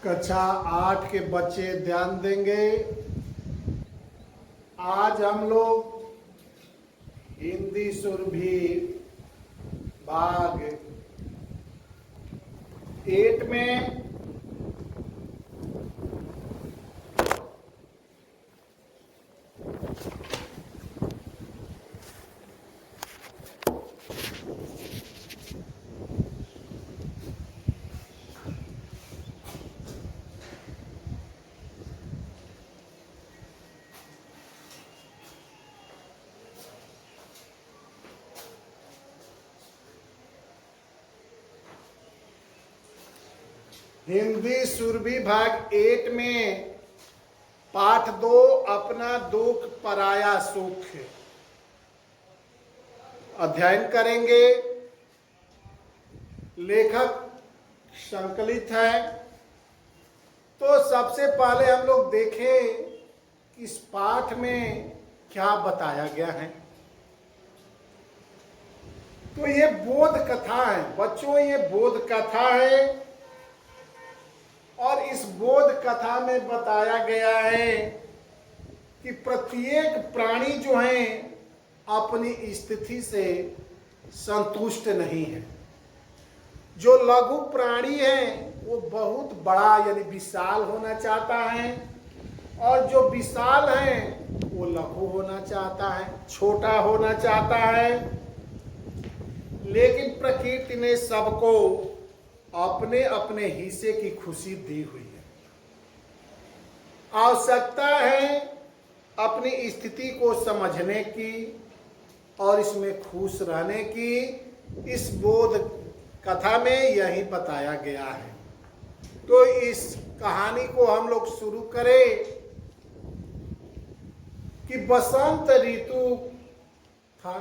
कक्षा 8 के बच्चे ध्यान देंगे। आज हम लोग हिंदी सुरभि भाग 8 में हिंदी सुरभि भाग 8 में पाठ 2 अपना दुख पराया सुख अध्ययन करेंगे। लेखक संकलित है। तो सबसे पहले हम लोग देखें कि इस पाठ में क्या बताया गया है। तो ये बोध कथा है बच्चों, ये बोध कथा है और इस बोध कथा में बताया गया है कि प्रत्येक प्राणी जो है अपनी स्थिति से संतुष्ट नहीं है। जो लघु प्राणी है वो बहुत बड़ा यानी विशाल होना चाहता है और जो विशाल है वो लघु होना चाहता है, छोटा होना चाहता है। लेकिन प्रकृति ने सबको अपने अपने हिस्से की खुशी दी हुई है। आवश्यकता है अपनी स्थिति को समझने की और इसमें खुश रहने की। इस बोध कथा में यही बताया गया है। तो इस कहानी को हम लोग शुरू करें कि बसंत ऋतु था,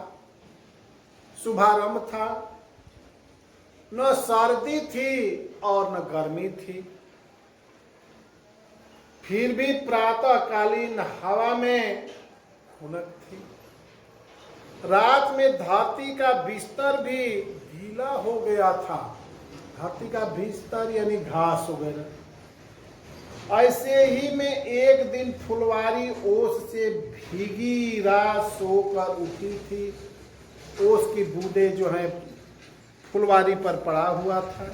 शुभारंभ था। न सर्दी थी और न गर्मी थी। फिर भी प्रातःकालीन हवा में खुनक थी। रात में धरती का बिस्तर भी गीला हो गया था। धरती का बिस्तर यानी घास वगैरह। ऐसे ही में एक दिन फुलवारी ओस से भीगी रात सोकर उठी थी। ओस की बूंदे जो है फुलवारी पर पड़ा हुआ था।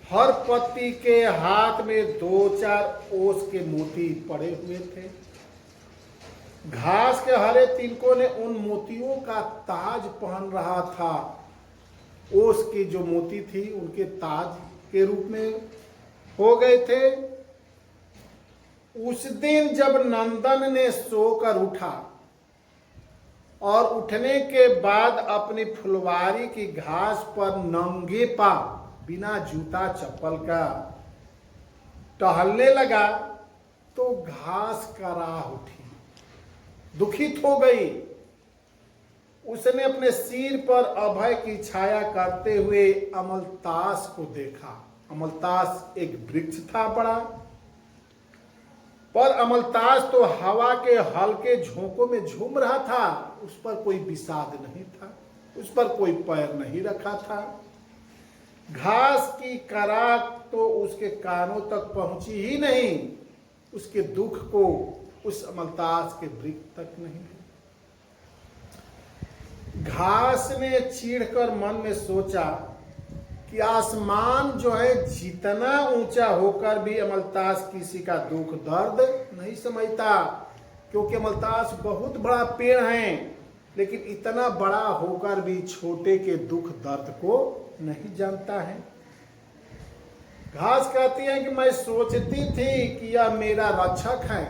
हर पत्ती के हाथ में 2-4 ओस के मोती पड़े हुए थे। घास के हरे तिनकों ने उन मोतियों का ताज पहन रहा था। ओस की जो मोती थी उनके ताज के रूप में हो गए थे। उस दिन जब नंदन ने सोकर उठा और उठने के बाद अपनी फुलवारी की घास पर नंगे पांव बिना जूता चप्पल का टहलने लगा तो घास कराह उठी, दुखित हो गई। उसने अपने सिर पर अभय की छाया करते हुए अमलतास को देखा। अमलतास एक वृक्ष था बड़ा, पर अमलतास तो हवा के हल्के झोंकों में झूम रहा था। उस पर कोई विषाद नहीं था, उस पर कोई पैर नहीं रखा था। घास की कराह तो उसके कानों तक पहुंची ही नहीं। उसके दुख को उस अमलतास के वृक्ष तक नहीं। घास ने चीढ़कर मन में सोचा कि आसमान जो है जितना ऊंचा होकर भी अमलतास किसी का दुख दर्द नहीं समझता, क्योंकि अमलतास बहुत बड़ा पेड़ है, लेकिन इतना बड़ा होकर भी छोटे के दुख दर्द को नहीं जानता है। घास कहती है कि मैं सोचती थी कि यह मेरा रक्षक है,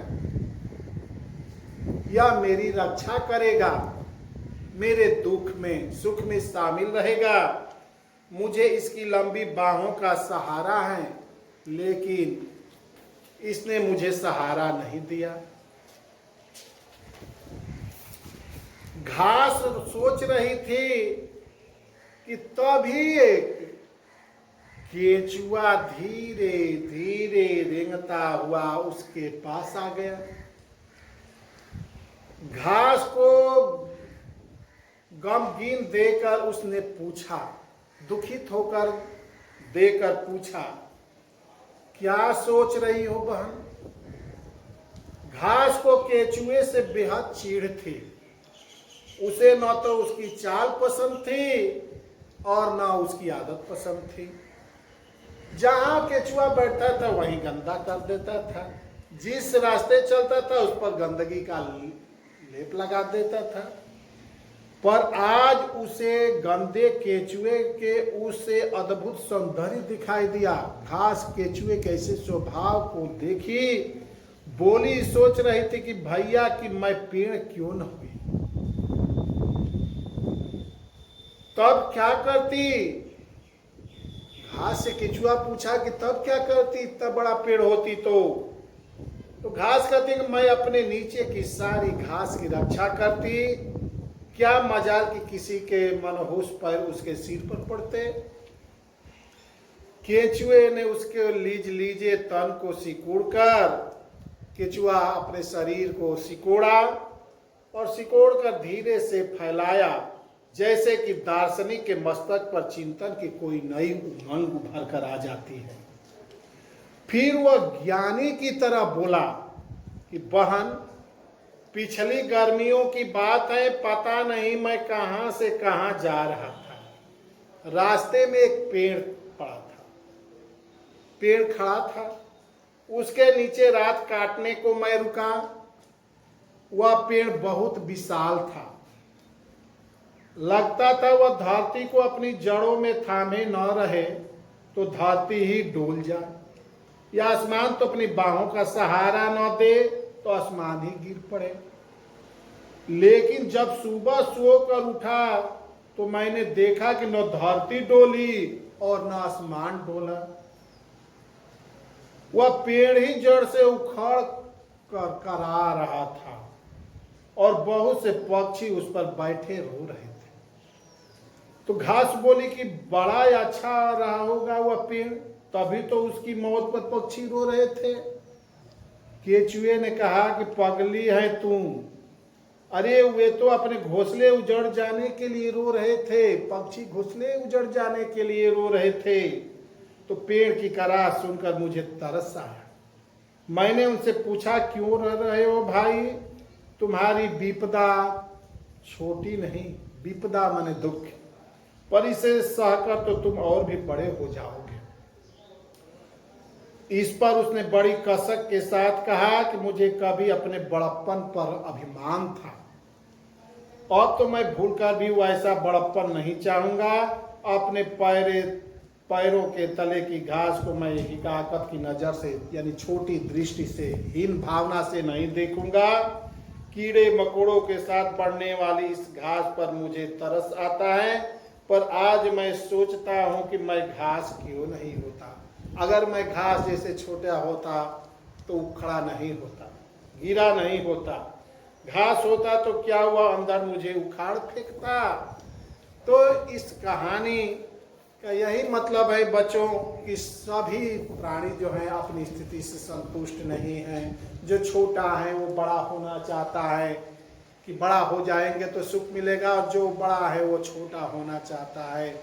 यह मेरी रक्षा करेगा, मेरे दुख में सुख में शामिल रहेगा, मुझे इसकी लंबी बाहों का सहारा है। लेकिन इसने मुझे सहारा नहीं दिया। घास सोच रही थी कि तभी एक केंचुआ धीरे धीरे रेंगता हुआ उसके पास आ गया। घास को गमगीन देकर उसने पूछा, दुखित होकर देकर पूछा क्या सोच रही हो बहन? घास को केचुए से बेहद चीड़ थी। उसे न तो उसकी चाल पसंद थी और न उसकी आदत पसंद थी। जहां केचुआ बैठता था वहीं गंदा कर देता था। जिस रास्ते चलता था उस पर गंदगी का लेप लगा देता था। पर आज उसे गंदे केचुए के उससे अद्भुत सौंदर्य दिखाई दिया। घास केचुए के ऐसे स्वभाव को देखी, बोली, सोच रही थी कि भैया कि मैं पेड़ क्यों न हुई। तब क्या करती? घास से केचुआ पूछा कि तब क्या करती इतना बड़ा पेड़ होती तो घास कहती कि मैं अपने नीचे की सारी घास की रक्षा करती। क्या मजाल कि किसी के मनहूस पैर उसके सिर पर पड़ते। केचुए ने उसके लीजे तन को सिकोड़कर, केचुआ अपने शरीर को सिकोड़ा और सिकोड़कर धीरे से फैलाया, जैसे कि दार्शनिक के मस्तक पर चिंतन की कोई नई उमंग उभर कर आ जाती है। फिर वह ज्ञानी की तरह बोला कि बहन, पिछली गर्मियों की बात है, पता नहीं मैं कहां से कहां जा रहा था। रास्ते में एक पेड़ पड़ा था, पेड़ खड़ा था, उसके नीचे रात काटने को मैं रुका। वह पेड़ बहुत विशाल था। लगता था वह धरती को अपनी जड़ों में थामे न रहे तो धरती ही डोल जाए, या आसमान तो अपनी बाहों का सहारा न दे तो आसमान ही गिर पड़े। लेकिन जब सुबह सो कर उठा तो मैंने देखा कि न धरती डोली और न आसमान डोला। वह पेड़ ही जड़ से उखड़ कर करा रहा था और बहुत से पक्षी उस पर बैठे रो रहे थे। तो घास बोली कि बड़ा अच्छा रहा होगा वह पेड़, तभी तो उसकी मौत पर पक्षी रो रहे थे। केचुए ने कहा कि पगली है तुम, अरे वे तो अपने घोंसले उजड़ जाने के लिए रो रहे थे, पक्षी घोंसले उजड़ जाने के लिए रो रहे थे। तो पेड़ की कराह सुनकर मुझे तरस आया। मैंने उनसे पूछा, क्यों रो रहे हो भाई? तुम्हारी विपदा छोटी नहीं, विपदा माने दुख, पर इसे सहकर तो तुम और भी बड़े हो जाओगे। इस पर उसने बड़ी कसक के साथ कहा कि मुझे कभी अपने बड़प्पन पर अभिमान था, अब तो मैं भूलकर भी वैसा बड़प्पन नहीं चाहूंगा। अपने पैरों के तले की घास को मैं हिकाकत की नजर से, यानी छोटी दृष्टि से, हीन भावना से नहीं देखूंगा। कीड़े मकोड़ों के साथ बढ़ने वाली इस घास पर मुझे तरस आता है, पर आज मैं सोचता हूं कि मैं घास क्यों नहीं होता। अगर मैं घास जैसे छोटा होता तो उखड़ा नहीं होता, गिरा नहीं होता। घास होता तो क्या हुआ, अंदर मुझे उखाड़ फेंकता। तो इस कहानी का यही मतलब है बच्चों कि सभी प्राणी जो हैं अपनी स्थिति से संतुष्ट नहीं हैं। जो छोटा है वो बड़ा होना चाहता है कि बड़ा हो जाएंगे तो सुख मिलेगा, और जो बड़ा है वो छोटा होना चाहता है।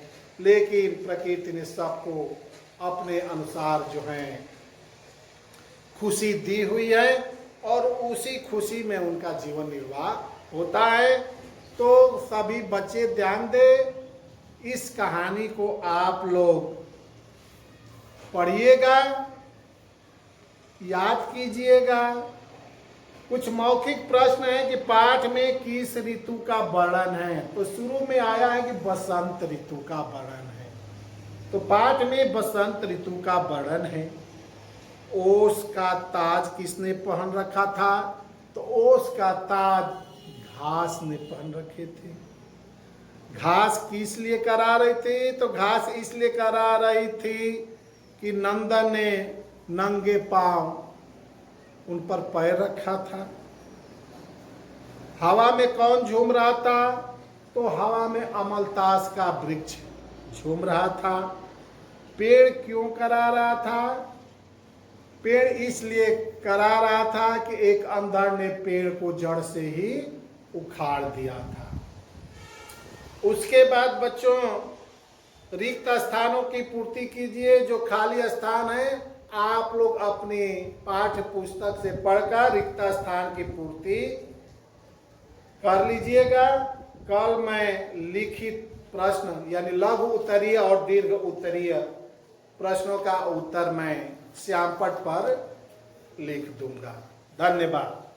लेकिन प्रकृति ने सबको अपने अनुसार जो है खुशी दी हुई है और उसी खुशी में उनका जीवन निर्वाह होता है। तो सभी बच्चे ध्यान दें, इस कहानी को आप लोग पढ़िएगा, याद कीजिएगा। कुछ मौखिक प्रश्न है कि पाठ में किस ऋतु का वर्णन है, तो शुरू में आया है कि बसंत ऋतु का वर्णन है, तो पाठ में बसंत ऋतु का वर्णन है। ओस का ताज किसने पहन रखा था, तो ओस का ताज घास ने पहन रखे थे। घास किस लिए करा रही थी, तो घास इसलिए करा रही थी कि नंदन ने नंगे पांव उन पर पैर रखा था। हवा में कौन झूम रहा था, तो हवा में अमलतास का वृक्ष झूम रहा था। पेड़ क्यों करा रहा था, पेड़ इसलिए करा रहा था कि एक अंधड़ ने पेड़ को जड़ से ही उखाड़ दिया था। उसके बाद बच्चों रिक्त स्थानों की पूर्ति कीजिए, जो खाली स्थान है आप लोग अपनी पाठ्य पुस्तक से पढ़कर रिक्त स्थान की पूर्ति कर लीजिएगा। कल मैं लिखित प्रश्न यानी लघु उत्तरीय और दीर्घ उत्तरीय प्रश्नों का उत्तर मैं श्यामपट पर लिख दूंगा। धन्यवाद।